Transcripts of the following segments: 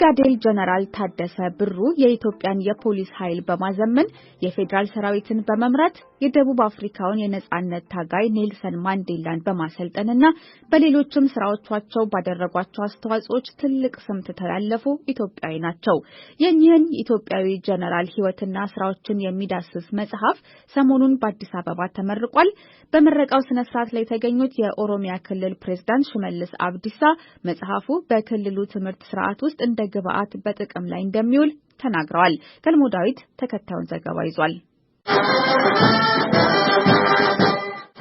ብርጋዴር ጀነራል ታደሰ ብሩ የኢትዮጵያን የፖሊስ ኃይል በማዘመን የፌዴራል ሰራዊትን በመምራት የደቡብ አፍሪካውን የነጻነት ታጋይ ኔልሰን ማንዴላን በማሰልጠንና በሌሎችም ስራዎቻቸው ባደረጓቸው አስተዋጽኦች ትልቅ ስም ተተላለፉ ኢትዮጵያዊ ናቸው። የኚህን ኢትዮጵያዊ ጀነራል ህይወትና ስራዎችን የሚዳስስ መጽሐፍ ሰሞኑን በአዲስ አበባ ተመርቋል። በምረቃው ስነ ስርዓት ላይ የተገኙት የኦሮሚያ ክልል ፕሬዝዳንት ሽመልስ አብዲሳ መጽሐፉ በክልሉ ትምህርት ስርዓት ውስጥ እንደ ግብዓት በጥቅም ላይ እንደሚውል ተናግረዋል። ገልሞ ዳዊት ተከታዩን ዘገባ ይዟል።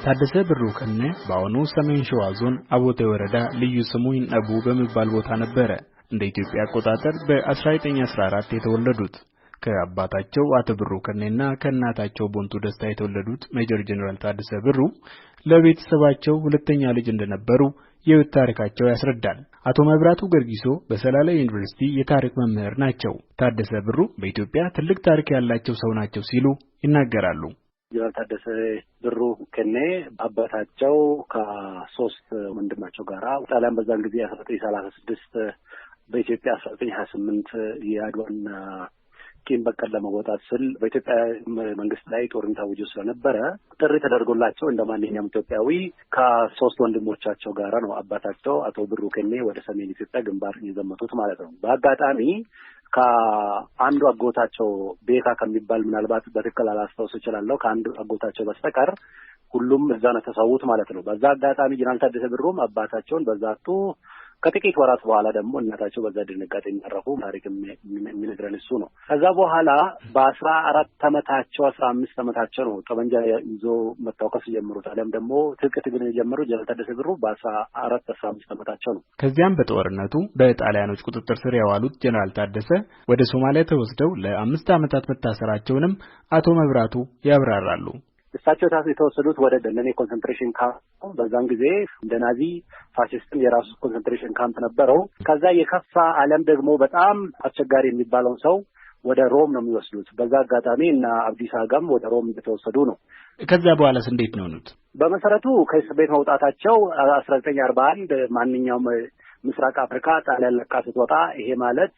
ታደሰ ብሩ ከነ በአሁኑ ሰሜን ሸዋ ዞን አቦቴ ወረዳ ልዩ ስሙ ይንጠቡ በሚባል ቦታ ነበረ እንደ ኢትዮጵያ አቆጣጠር በ1914 የተወለዱት። ከአባታቸው አቶ ብሩ ከነና ከእናታቸው ቦንቱ ደስታ የተወለዱት ሜጀር ጀነራል ታደሰ ብሩ ለቤተሰባቸው ሁለተኛ ልጅ እንደነበሩ የህይወት ታሪካቸው ያስረዳል። አቶ መብራቱ ገርጊሶ በሰላሌ ዩኒቨርሲቲ የታሪክ መምህር ናቸው። ታደሰ ብሩ በኢትዮጵያ ትልቅ ታሪክ ያላቸው ሰው ናቸው ሲሉ ይናገራሉ። ጀነራል ታደሰ ብሩ ከነ አባታቸው ከሶስት ወንድማቸው ጋራ ጣሊያን በዛን ጊዜ 1936 በኢትዮጵያ 1928 የአድዋን ቂም በቀል ለመወጣት ስል በኢትዮጵያ መንግስት ላይ ጦርነት አውጆ ስለነበረ ጥሪ ተደርጎላቸው እንደማንኛውም ኢትዮጵያዊ ከሶስት ወንድሞቻቸው ጋራ ነው አባታቸው አቶ ብሩ ከነ ወደ ሰሜን ኢትዮጵያ ግንባር የዘመቱት ማለት ነው። በአጋጣሚ ከአንዱ አጎታቸው ቤካ ከሚባል ምናልባት በትክክል አላስታውስ እችላለሁ ከአንዱ አጎታቸው በስተቀር ሁሉም እዛ ነው ተሰውት ማለት ነው። በዛ አጋጣሚ ጀነራል ታደሰ ብሩም አባታቸውን በዛቱ ከጥቂት ወራት በኋላ ደግሞ እናታቸው በዛ ድንጋጤ የሚያረፉ ታሪክ የሚነግረን እሱ ነው። ከዛ በኋላ በ14 አመታቸው 15 አመታቸው ነው ጠመንጃ ይዞ መታወቀስ ጀምሩት። አለም ደግሞ ትጥቅ ትግል የጀመሩት ጀነራል ታደሰ ብሩ በ14 15 አመታቸው ነው። ከዚያም በጦርነቱ በጣሊያኖች ቁጥጥር ስር የዋሉት ጀነራል ታደሰ ወደ ሶማሊያ ተወስደው ለ5 አመታት መታሰራቸውንም አቶ መብራቱ ያብራራሉ። እሳቸው የተወሰዱት ወደ ደነኔ ኮንሰንትሬሽን ካምፕ በዛን ጊዜ እንደ ናዚ ፋሺስትም የራሱ ኮንሰንትሬሽን ካምፕ ነበረው። ከዛ የከፋ ዓለም ደግሞ በጣም አስቸጋሪ የሚባለው ሰው ወደ ሮም ነው የሚወስዱት። በዛ አጋጣሚ እና አብዲሳ አጋም ወደ ሮም እንደተወሰዱ ነው። ከዛ በኋላስ እንዴት ነው ሆኑት? በመሰረቱ ከእስር ቤት መውጣታቸው 1941 ማንኛውም ምስራቅ አፍሪካ ጣሊያን ለቃ ስትወጣ ይሄ ማለት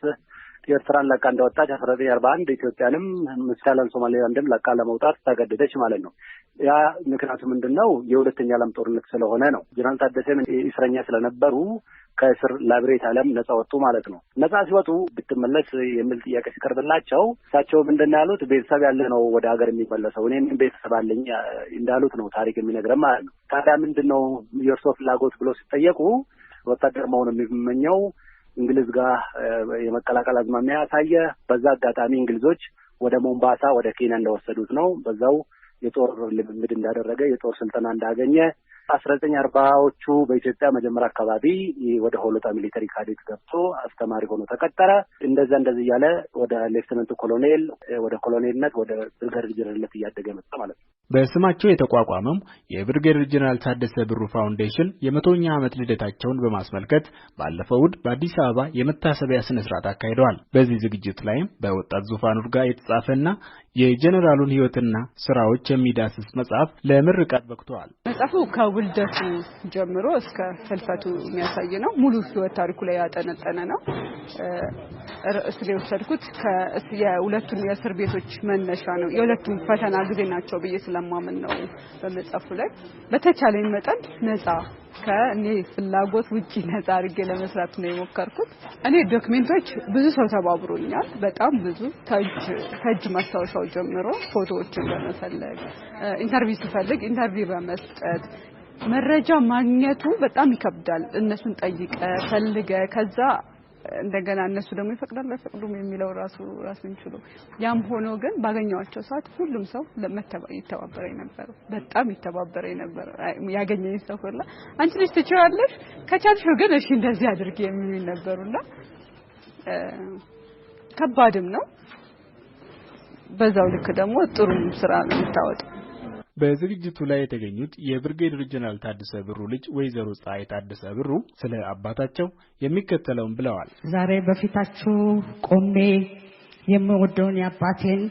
ኤርትራን ለቃ እንደወጣች 1941 ኢትዮጵያንም ምስራቅ ሶማሊላንድን ለቃ ለመውጣት ተገደደች ማለት ነው። ያ ምክንያቱ ምንድነው? የሁለተኛ ዓለም ጦርነት ስለሆነ ነው። ጀነራል ታደሰም እስረኛ ስለነበሩ ከእስር ላብሬት ዓለም ነጻ ወጡ ማለት ነው። ነጻ ሲወጡ ብትመለስ የሚል ጥያቄ ሲቀርብላቸው እሳቸው ምንድነው ያሉት? ቤተሰብ ያለ ነው ወደ ሀገር የሚመለሰው እኔም ቤተሰብ አለኝ እንዳሉት ነው ታሪክ የሚነግረን ማለት ነው። ታዲያ ምንድነው የእርሶ ፍላጎት ብሎ ሲጠየቁ ወታደር መሆን የሚመኘው እንግሊዝ ጋር የመቀላቀል አዝማሚያ ያሳየ። በዛ አጋጣሚ እንግሊዞች ወደ ሞምባሳ ወደ ኬንያ እንደወሰዱት ነው። በዛው የጦር ልምምድ እንዳደረገ የጦር ስልጠና እንዳገኘ 1940ዎቹ በኢትዮጵያ መጀመሪያ አካባቢ ወደ ሆሎታ ሚሊተሪ ካዴት ገብቶ አስተማሪ ሆኖ ተቀጠረ። እንደዚህ እያለ ወደ ሌፍተናንት ኮሎኔል ወደ ኮሎኔልነት ወደ ብርጋዴር ጀነራልነት እያደገ መጣ ማለት ነው። በስማቸው የተቋቋመው የብርጋዴር ጀነራል ታደሰ ብሩ ፋውንዴሽን የ100ኛ ዓመት ልደታቸውን በማስመልከት ባለፈው እሁድ በአዲስ አበባ የመታሰቢያ ስነ ስርዓት አካሂደዋል። በዚህ ዝግጅት ላይም በወጣት ዙፋን ኡርጋ የተጻፈና የጀነራሉን ህይወትና ስራዎች የሚዳስስ መጽሐፍ ለምርቃት በቅቷል። መጽሐፉ ከውልደቱ ጀምሮ እስከ ፍልፈቱ የሚያሳይ ነው። ሙሉ ህይወት ታሪኩ ላይ ያጠነጠነ ነው። ርዕስ ላይ ወሰድኩት የሁለቱም የእስር ቤቶች መነሻ ነው። የሁለቱም ፈተና ጊዜ ናቸው ብዬ ስለማምን ነው። በመጽሐፉ ላይ በተቻለኝ መጠን ነፃ ከኔ ፍላጎት ውጪ ነፃ አድርጌ ለመስራት ነው የሞከርኩት። እኔ ዶክመንቶች ብዙ ሰው ተባብሮኛል። በጣም ብዙ ከእጅ ማስታወሻው ጀምሮ ፎቶዎችን በመፈለግ ኢንተርቪው ሲፈልግ ኢንተርቪው በመስጠት መረጃ ማግኘቱ በጣም ይከብዳል። እነሱን ጠይቀ ፈልገ ከዛ እንደገና እነሱ ደግሞ ይፈቅዳሉ አይፈቅዱም የሚለው ራሱን ችሎ ያም ሆኖ ግን ባገኘዋቸው ሰዓት ሁሉም ሰው ይተባበረኝ ነበር። በጣም ይተባበረኝ ነበር። ያገኘኝ ሰው ሁላ አንቺ ልጅ ትችያለሽ ከቻልሽ ግን እሺ እንደዚህ አድርጊ የሚሉኝ ነበርና ከባድም ነው። በዛው ልክ ደግሞ ጥሩ ስራ ነው የምታወጣው። በዝግጅቱ ላይ የተገኙት የብርጋዴር ጀነራል ታደሰ ብሩ ልጅ ወይዘሮ ፀሐይ ታደሰ ብሩ ስለ አባታቸው የሚከተለውን ብለዋል። ዛሬ በፊታችሁ ቆሜ የምወደውን አባቴን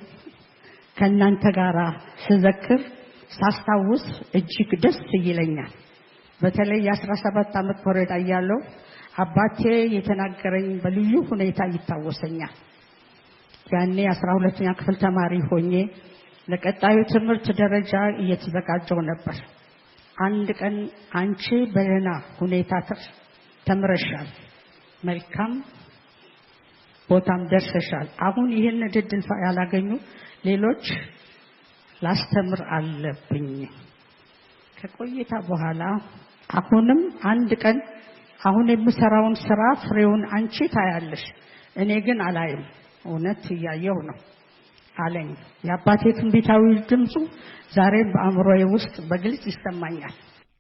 ከእናንተ ጋር ስዘክር ሳስታውስ እጅግ ደስ ይለኛል። በተለይ 17 አመት ኮረዳ ያለው አባቴ የተናገረኝ በልዩ ሁኔታ ይታወሰኛል። ያኔ 12ኛ ክፍል ተማሪ ሆኜ ለቀጣዩ ትምህርት ደረጃ እየተዘጋጀው ነበር። አንድ ቀን አንቺ በደህና ሁኔታ ተምረሻል፣ መልካም ቦታም ደርሰሻል። አሁን ይህን እድል ያላገኙ ሌሎች ላስተምር አለብኝ። ከቆይታ በኋላ አሁንም አንድ ቀን አሁን የምሰራውን ስራ ፍሬውን አንቺ ታያለሽ፣ እኔ ግን አላይም፣ እውነት እያየሁ ነው አለኝ። የአባቴ ትንቢታዊ ድምፁ ዛሬም በአእምሮዬ ውስጥ በግልጽ ይሰማኛል።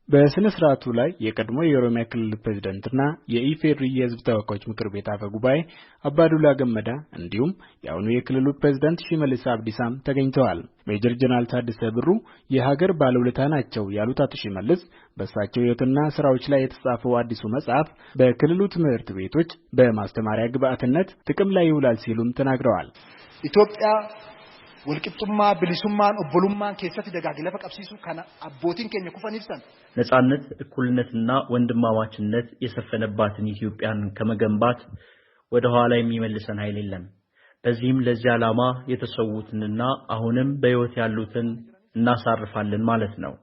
በስነ ስርዓቱ ላይ የቀድሞ የኦሮሚያ ክልል ፕሬዝዳንትና የኢፌዴሪ የሕዝብ ተወካዮች ምክር ቤት አፈ ጉባኤ አባዱላ ገመዳ እንዲሁም የአሁኑ የክልሉ ፕሬዝዳንት ሽመልስ አብዲሳም ተገኝተዋል። ሜጀር ጀነራል ታደሰ ብሩ የሀገር ባለውለታ ናቸው ያሉት አቶ ሽመልስ በእሳቸው ሕይወትና ስራዎች ላይ የተጻፈው አዲሱ መጽሐፍ በክልሉ ትምህርት ቤቶች በማስተማሪያ ግብዓትነት ጥቅም ላይ ይውላል ሲሉም ተናግረዋል። ኢትዮጵያ ወልቂጡማ ብሊሱማን ኦቦሉማን ከሰት ደጋግለፈ ቀብሲሱ ከና አቦቲን ከኛ ኩፈን ይፍሰን ነጻነት እኩልነትና ወንድማማችነት የሰፈነባትን ኢትዮጵያን ከመገንባት ወደ ኋላ የሚመልሰን ኃይል የለም። በዚህም ለዚህ ዓላማ የተሰዉትንና አሁንም በሕይወት ያሉትን እናሳርፋለን ማለት ነው።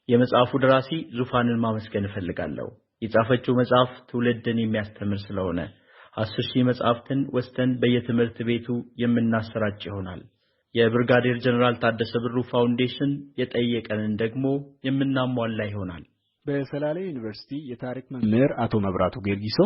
የመጽሐፉ ደራሲ ዙፋንን ማመስገን እፈልጋለሁ። የጻፈችው መጽሐፍ ትውልድን የሚያስተምር ስለሆነ 10,000 መጽሐፍትን ወስተን በየትምህርት ቤቱ የምናሰራጭ ይሆናል። የብርጋዴር ጀነራል ታደሰ ብሩ ፋውንዴሽን የጠየቀንን ደግሞ የምናሟላ ይሆናል። በሰላሌ ዩኒቨርሲቲ የታሪክ መምህር አቶ መብራቱ ጌርጊሶ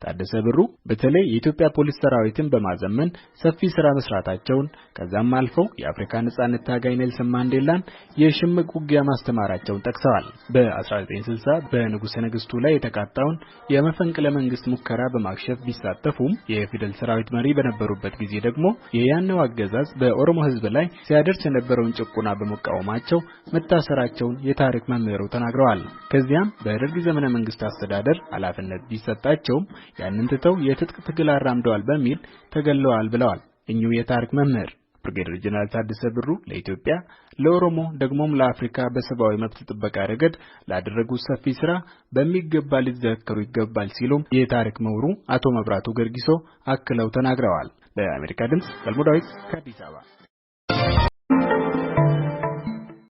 ታደሰ ብሩ በተለይ የኢትዮጵያ ፖሊስ ሰራዊትን በማዘመን ሰፊ ስራ መስራታቸውን ከዛም አልፈው የአፍሪካ ነጻነት ታጋይ ኔልሰን ማንዴላን የሽምቅ ውጊያ ማስተማራቸውን ጠቅሰዋል። በ1960 በንጉሠ ነገሥቱ ላይ የተቃጣውን የመፈንቅለ መንግስት ሙከራ በማክሸፍ ቢሳተፉም የፊደል ሰራዊት መሪ በነበሩበት ጊዜ ደግሞ የያኔው አገዛዝ በኦሮሞ ሕዝብ ላይ ሲያደርስ የነበረውን ጭቆና በመቃወማቸው መታሰራቸውን የታሪክ መምህሩ ተናግረዋል። ከዚያም በደርግ ዘመነ መንግስት አስተዳደር ኃላፊነት ቢሰጣቸውም ያንን ትተው የትጥቅ ትግል አራምደዋል በሚል ተገለዋል ብለዋል። እኚሁ የታሪክ መምህር ብርጌደር ጀነራል ታደሰ ብሩ ለኢትዮጵያ፣ ለኦሮሞ ደግሞም ለአፍሪካ በሰብአዊ መብት ጥበቃ ረገድ ላደረጉት ሰፊ ስራ በሚገባ ሊዘከሩ ይገባል ሲሉም የታሪክ ምሁሩ አቶ መብራቱ ገርጊሶ አክለው ተናግረዋል። ለአሜሪካ ድምጽ ገልሞ ዳዊት ከአዲስ አበባ